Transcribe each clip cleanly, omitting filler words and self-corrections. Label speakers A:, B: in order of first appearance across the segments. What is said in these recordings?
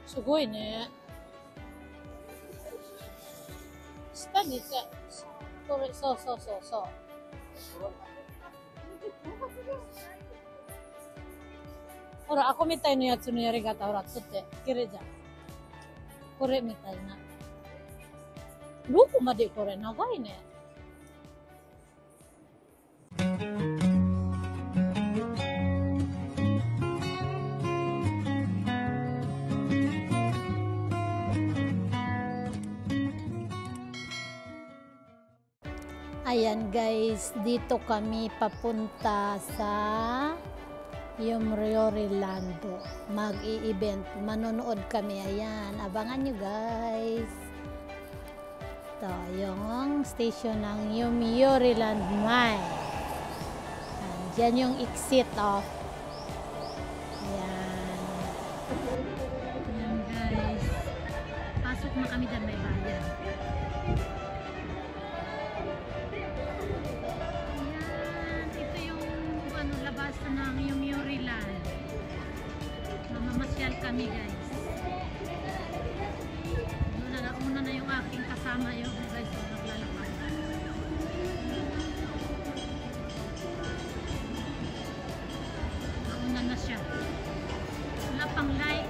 A: すごいね。下にこれ、そうそうそうそう。ほら、akoみたいなやつのやり方、ほら、つって、いけるじゃん。これみたいな。どこまでこれ長いね。Ayan guys, dito kami papunta sa Yumriorlando. Mag-i-event. Manonood kami. Ayan, abangan nyo guys. Ito, yung station ng Yumriorland Mine. Diyan yung exit of. Ayan. Ayan guys. Pasok na kami dyan, may bayan. Ng Yumriorland. Mamamasyal kami guys. Una na yung aking kasama yung guys naglalakad. Nauna na siya. Wala pang light.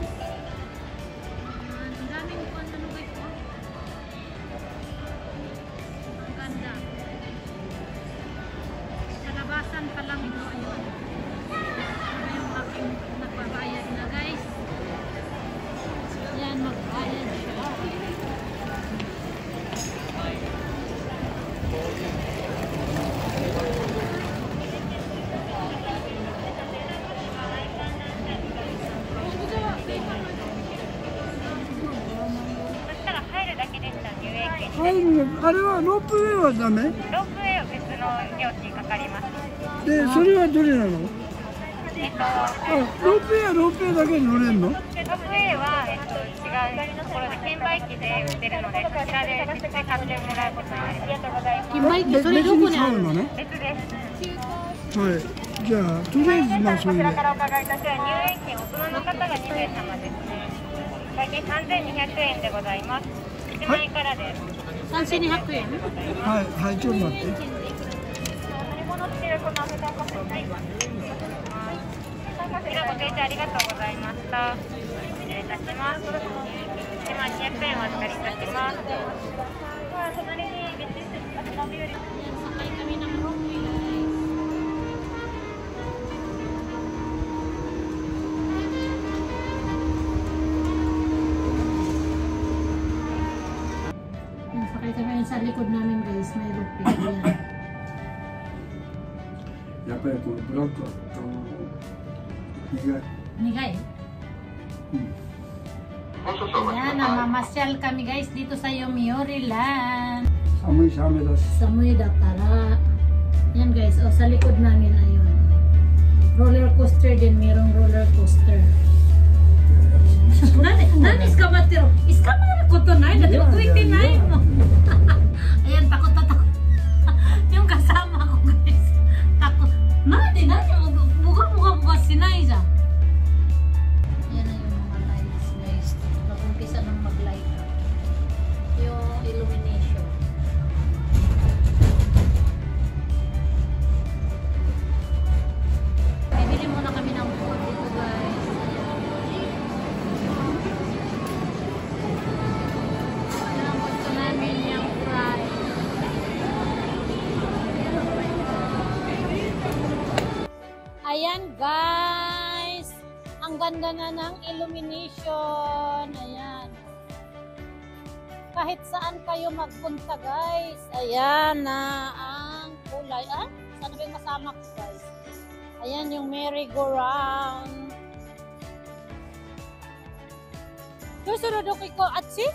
A: Ang daming ano guys po. Ang ganda. Sa labasan pa lang ito ayun. Nagbabayad na guys. Yan, magbayad siya.
B: あれはロープウェイはダメ？ロープウェイは別の料金かかります。で、それはどれなの？ロープウェイはロープウェイだけに乗れるの？ロープウェイは、違うところで券売機で売ってるので、こちらで実際買ってもらうことになります。ありがとうございます。券売機それどこにあるのね？別です。はい。じゃあ、とりあえずまあそれで。こちらからお伺いいたします。入園券、大人の方が2名様ですね。大体3200円でございます。1万円からです。3200円？はい、はい、ちょっと待って。乗り物っていうこのアメダカフェになります。こちらご提供ありがとうございました。失礼いたします。1万200円お預かりいたします。隣に別室、モビリティ。sakay kami ng roadway guys. Sakay kami sa likod namin guys, may roadway yan. やっぱりこのブラックは苦い? Ayan, namamasyal kami guys dito sa Yumriorland. Samoy Dakara. Yan guys, sa likod namin ayun. Roller coaster din, mayroong roller coaster. Nanis ka ba tiro? Iska mo ko to na, dati mag-29 mo. Ayan, takot na takot. Yung kasama ko guys. Takot. Nani, buka sinay dyan. Yan na yung mga lights guys. Nag-umpisa ng mag-light up. Yung illumination. Bibili muna kami ng food dito guys. Ayan, gusto namin yung fries. Ayan guys, ang ganda na ng illumination. Ayan. Kahit saan kayo magpunta guys. Ayan na ang kulay. Sana ba yung kasama ko guys? Ayan yung merry-go-round. Susunod ko atsi?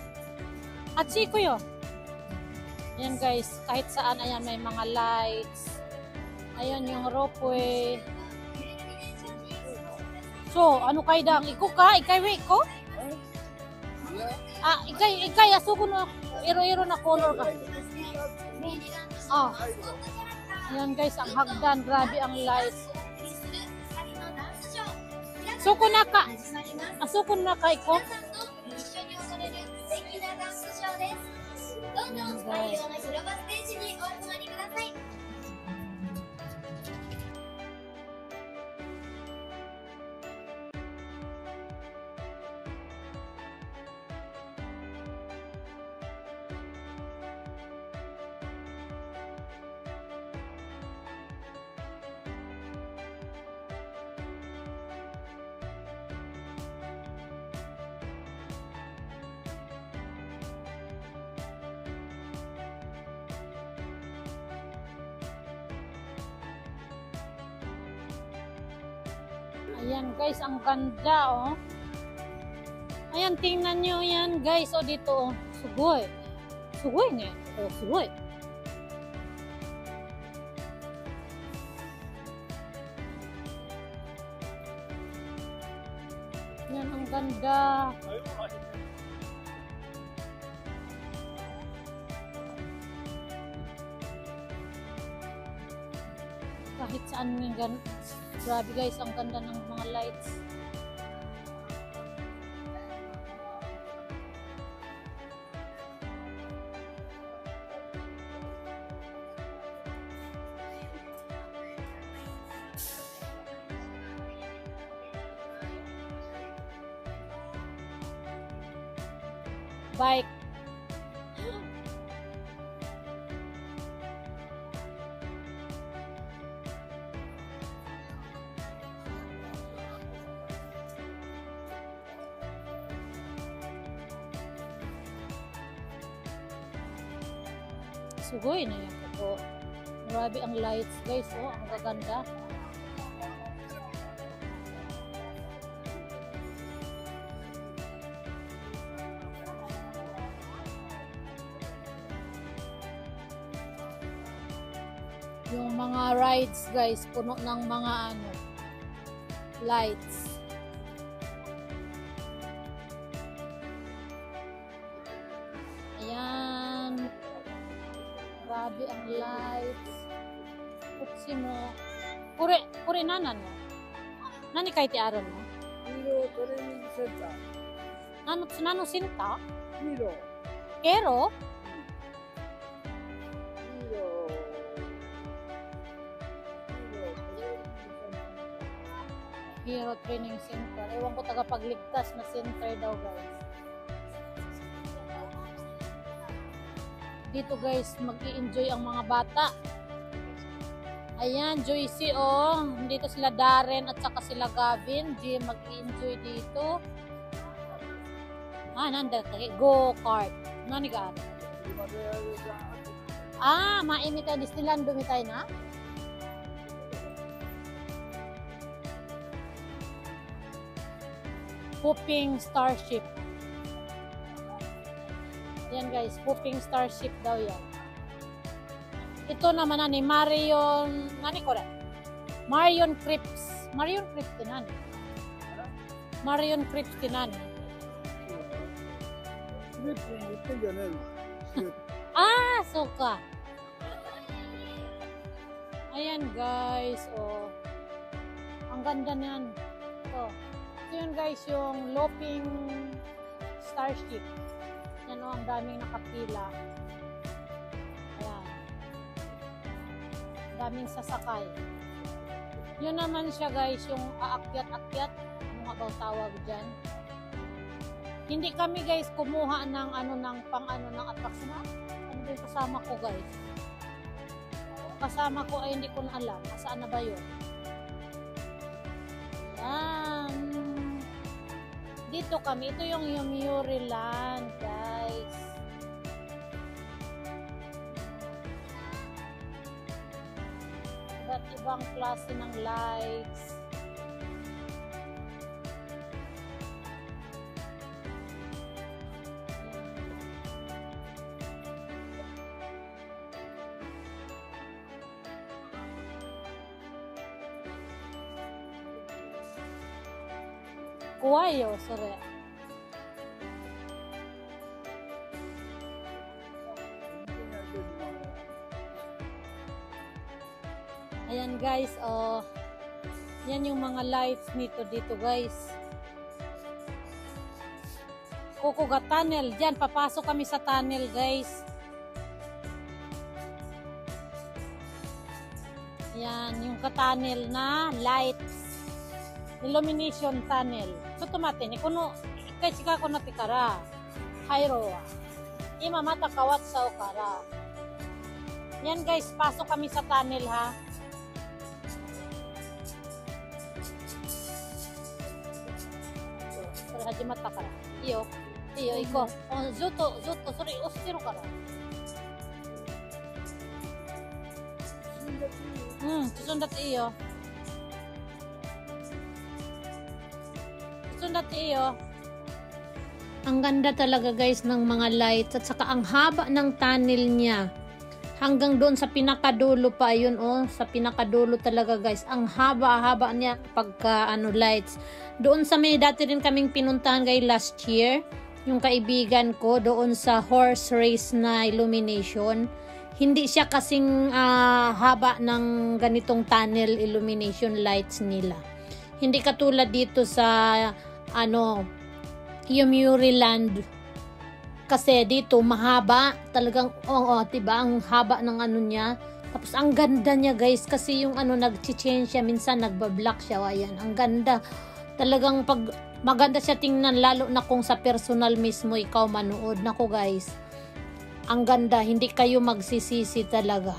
B: Atsi ko yun. Ayan guys, kahit saan. Ayan, may mga lights. Ayan yung ropeway. So, ano kay dang? Iko ka? Ikay ko? Ikay, asuko na. Iro-iro na color ka. Ayan guys, ang hagdan. Grabe ang lights. Suko na ka. Asuko na ka iko?
C: 敵なダンスショーです。どんどん会場の広場ステージにお集まりください。
A: Ayan guys, ang ganda oh. Ayan, tingnan nyo yan guys. O dito oh. Sugoy. Sugoy ne. Oh, sugoy. Yan, ang ganda. Kahit saan yung ganda. Grabe guys, ang ganda ng mga lights. Bike. Sugoy na yan po. Grabe ang lights guys, oh, ang gaganda. Yung mga rides guys, puno ng mga ano, lights. Ayan. Grabe ang lights. Putsi mo. Kure nanan mo. Nani kay ti aron mo?
D: Miro Training Center.
A: Nano sinta?
D: Miro.
A: Kero?
D: Miro.
A: Hero Training Center. Ewan ko tagapagligtas na center daw guys. Dito guys, mag-i-enjoy ang mga bata. Ayan, Joycey oh. Dito sila Darren at saka sila Gavin. Mag-i-enjoy dito. Ah, nanda. Go-kart. Nani ka? Ah, maimita Disneyland dumitay na? Hooping Starship. Yan guys, Hooping Starship daw yan. Ito naman na ni Marion, nani ko rin? Marion Crips. Marion Crips tinan. Marion Crips tinan. Ah, suka. Ayan guys, oh. Ang ganda niyan. Oh. Ito yun guys, yung Looping Starship. Yan o, ang daming nakapila. Ayan. Daming sasakay. Yun naman siya guys, yung aakyat-akyat. Ano nga bang tawag dyan? Hindi kami guys kumuha ng ng attraction. Ano ba yung kasama ko guys? Kasama ko ay hindi ko na alam. Saan na ba yun? Ayan. Dito kami. Ito yung Yomiuri Land, guys. Iba't ibang klase ng lights. Kuwayo, sore. Ayan guys, oh. Yan yung mga lights nito dito guys. Kukuga tunnel. Diyan, papasok kami sa tunnel, guys. Yan, yung ka-tunnel na lights. Illumination tunnel. So, tumate ni kuno, ikay chika ko na tikara. Hayro. Ima mata kawat sa okara. Yan, guys, pasok kami sa tunnel, ha. Pero haji mata kara. Iyo. Iyo, iko. Zuto, sorry, ostiro kara. Susundat iyo. Susundat iyo. Ang ganda talaga, guys, ng mga lights. At saka ang haba ng tunnel niya. Hanggang doon sa pinakadulo pa. Yun, oh. Sa pinakadulo talaga, guys. Ang haba-haba niya pagka lights. Doon sa may dati rin kaming pinuntahan, guys, last year. Yung kaibigan ko doon sa horse race na illumination. Hindi siya kasing haba ng ganitong tunnel illumination lights nila. Hindi katulad dito sa Yomiuri Land. Kasi dito mahaba, talagang diba, ang haba ng niya. Tapos ang ganda niya, guys, kasi yung nag-change siya, minsan nagba-black siya. Ayan, ang ganda. Talagang maganda siya tingnan, lalo na kung sa personal mismo ikaw manood. Nako, guys. Ang ganda, hindi kayo magsisisi talaga.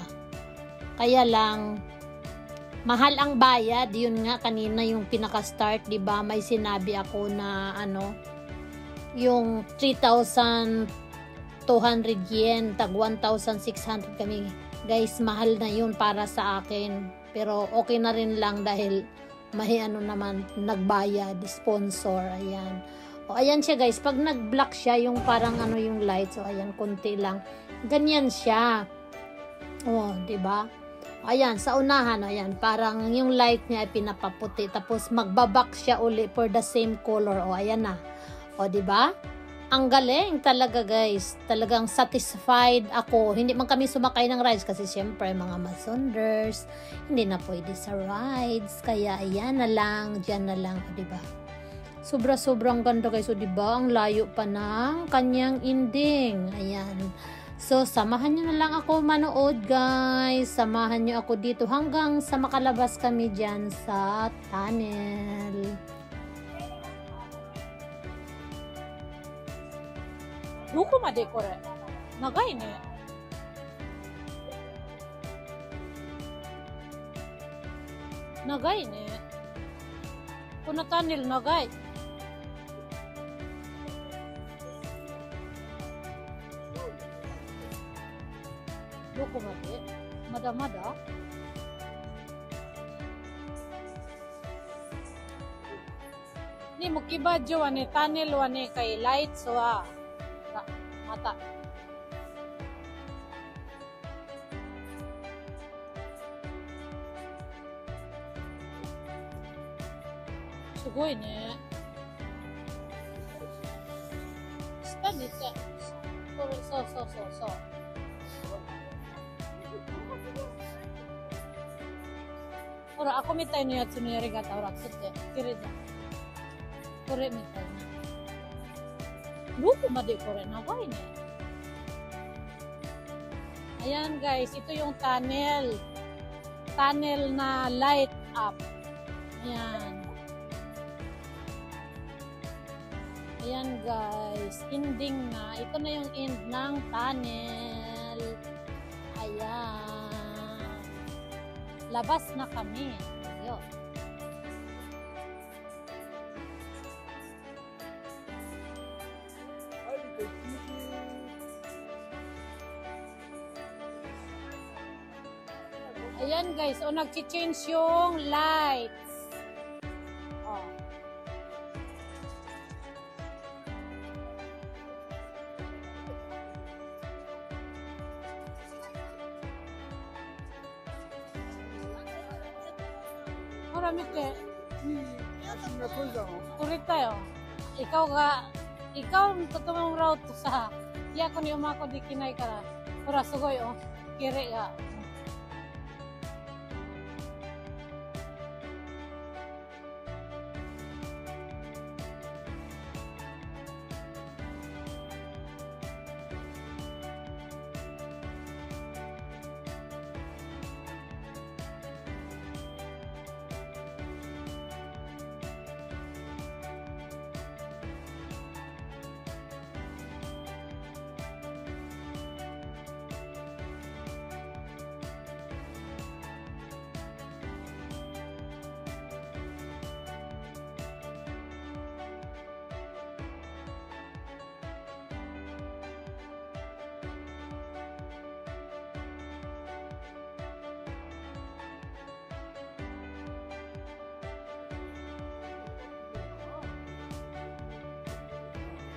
A: Kaya lang, mahal ang bayad. Yun nga, kanina yung pinaka-start, diba? May sinabi ako na yung 3,200 yen, tag 1,600 kami. Guys, mahal na yun para sa akin. Pero okay na rin lang dahil may naman, nagbayad, sponsor, ayan. O, ayan siya, guys. Pag nag-black siya, yung parang yung lights. O, ayan, konti lang. Ganyan siya. O, diba? O, ayan, sa unahan, ayan, parang yung light niya ay pinapaputi. Tapos, magbabak siya uli for the same color. O, ayan na. O, diba? Ang galing talaga, guys. Talagang satisfied ako. Hindi man kami sumakay ng rides kasi syempre, mga masunders, hindi na pwede sa rides. Kaya, ayan na lang, dyan na lang. O, diba? Sobrang ganda, guys. So, diba? Ang layo pa ng kanyang ending. Ayan. So, samahan nyo na lang ako manood, guys. Samahan nyo ako dito hanggang sa makalabas kami dyan sa tunnel. Doko made kore? Nagai ne. Nagai ne. Kono tunnel nagai. Doko made? Mada-mada? Ni mukibajo wa ne, tunnel wa ne kay lights wa. Mata. Sugoi ne. Shita ni te. So. Hora, ako mitai no yatsu no yarigata, hora, tsutte. Kire dyan. Kore mitai na. Doko made kore? Nagai ne. Ayan, guys, ito yung tunnel. Tunnel na light up. Ayan. Ayan, guys. Ending na. Ito na yung end ng tunnel. Ayan. Labas na kami. Ayun. Ayan, guys, o nag-change yung lights. Oh. Hora, mite. Kurita yo. Ikaw totomong route sa. Iya ko ni umako di kinay kara. Hora, sugoi oh. Kire ga.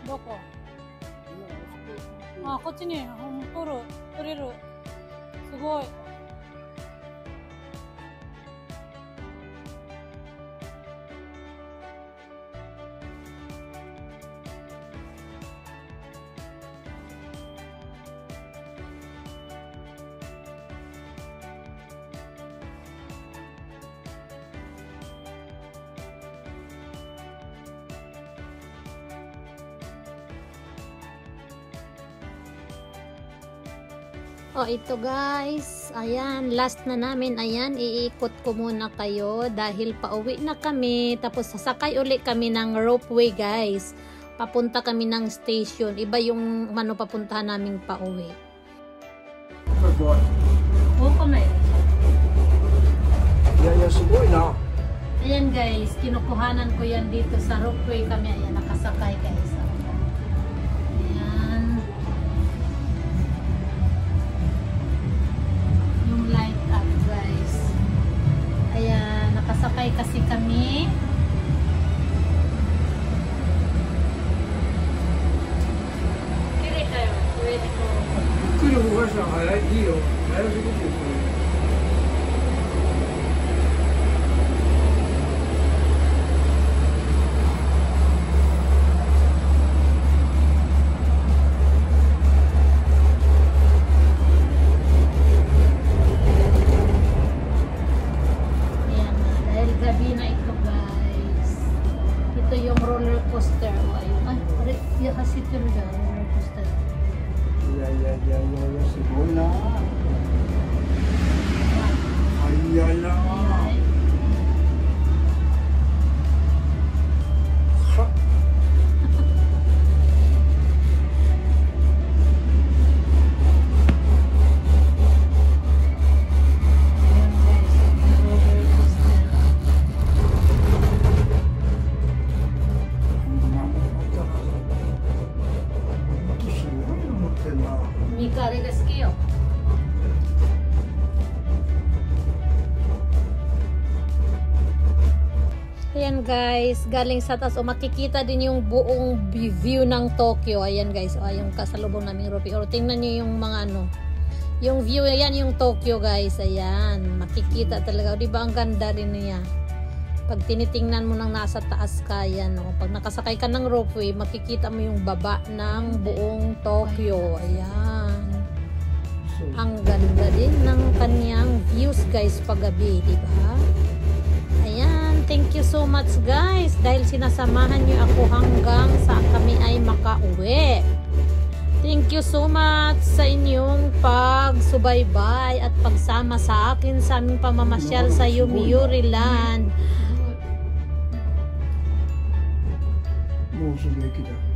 A: どこ？あ、こっちに、取れる。すごい。Oh, ito guys. Ayan, last na namin. Ayan, iikot ko muna kayo dahil pauwi na kami. Tapos sasakay uli kami ng ropeway guys. Papunta kami ng station. Iba yung papuntahan naming pauwi. Oo, kamay.
D: Yeah, sugoi na.
A: Ayan guys, kinukuhanan ko yan dito sa ropeway kami. Ayan, nakasakay guys. Ayan. Yung light up guys. Ayan, nakasakay kasi kami. Kiri tayo. Ready ko.
D: 来る方がさ、早い、いいよ。早すぎてる。
A: Ayan na, dahil gabi na ito guys. Ito yung roller coaster. O, ayun. Ay, hasitiru dyan, roller coaster.
D: いや、すごいな。早いな。
A: Ayan. Ayan guys, yung roller coaster.
D: すごいの持ってんな。
A: Mika, regas kayo. Ayan guys, galing sa taas. O makikita din yung buong view ng Tokyo. Ayan guys, o yung kasalubong naming Ropeway. O tingnan nyo yung mga ano. Yung view, ayan yung Tokyo guys. Ayan, makikita talaga. O diba ang ganda rin niya. Pag tinitingnan mo nang nasa taas ka, ayan o. Pag nakasakay ka ng ropeway, makikita mo yung baba ng buong Tokyo. Ayan. Ang ganda din ng kanyang views guys paggabi, di ba? Ayan, thank you so much guys dahil sinasamahan niyo ako hanggang sa kami ay makauwi. Thank you so much sa inyong pagsubaybay at pagsama sa akin sa aming pamamasyal sa Yomiuri Land.
D: もうすぐ駅だ。